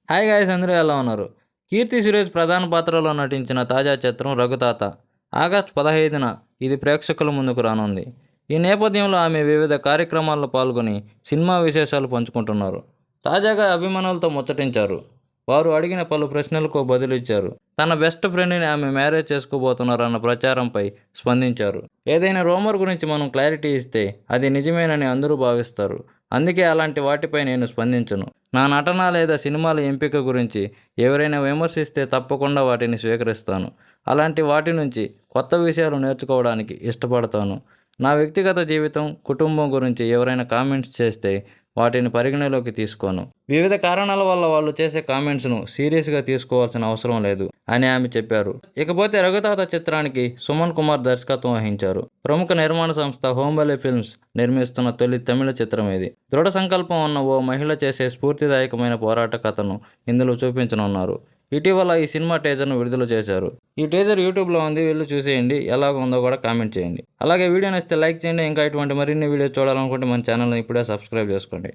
Hi guys, అందరూ ఎలా ఉన్నారు? కీర్తి సురేష్ ప్రధాన పాత్రలో నటించిన తాజా చిత్రం 'రఘుతాత' ఆగస్టు 15న ఇది ప్రేక్షకుల ముందుకు రానుంది. ఈ నేపథ్యంలో ఆమె వివిధ కార్యక్రమాల్లో పాల్గొని సినిమా విశేషాలు పంచుకుంటున్నారు. తాజాగా అభిమానులతో ముచ్చటించారు. వారు అడిగిన పలు ప్రశ్నలకు బదులిచ్చారు. తన బెస్ట్ ఫ్రెండ్ని ఆమె మ్యారేజ్ చేసుకోబోతున్నారన్న ప్రచారంపై స్పందించారు. ఏదైనా రూమర్ గురించి మనం క్లారిటీ ఇస్తే అది నిజమేనని అందరూ భావిస్తారు. అందుకే అలాంటి వాటిపై నేను స్పందించను. నా నటన లేదా సినిమాల ఎంపిక గురించి ఎవరైనా విమర్శిస్తే తప్పకుండా వాటిని స్వీకరిస్తాను. అలాంటి వాటి నుంచి కొత్త విషయాలు నేర్చుకోవడానికి ఇష్టపడతాను. నా వ్యక్తిగత జీవితం, కుటుంబం గురించి ఎవరైనా కామెంట్స్ చేస్తే వాటిని పరిగణలోకి తీసుకోను. వివిధ కారణాల వల్ల వాళ్ళు చేసే కామెంట్స్ను సీరియస్గా తీసుకోవాల్సిన అవసరం లేదు అని ఆమె చెప్పారు. ఇకపోతే 'రఘుతాత' చిత్రానికి సుమన్ కుమార్ దర్శకత్వం వహించారు. ప్రముఖ నిర్మాణ సంస్థ హోంబలే ఫిల్మ్స్ నిర్మిస్తున్న తొలి తమిళ చిత్రం ఇది. దృఢ సంకల్పం ఉన్న ఓ మహిళ చేసే స్ఫూర్తిదాయకమైన పోరాట కథను ఇందులో చూపించనున్నారు. ఇటీవల ఈ సినిమా టీజర్ను విడుదల చేశారు. ఈ టీజర్ యూట్యూబ్లో ఉంది, వెళ్ళి చూసేయండి. ఎలాగ ఉందో కూడా కామెంట్ చేయండి. అలాగే వీడియో నచ్చితే లైక్ చేయండి. ఇంకా ఇటువంటి మరిన్ని వీడియోస్ చూడాలనుకుంటే మన ఛానల్ని ఇప్పుడే సబ్స్క్రైబ్ చేసుకోండి.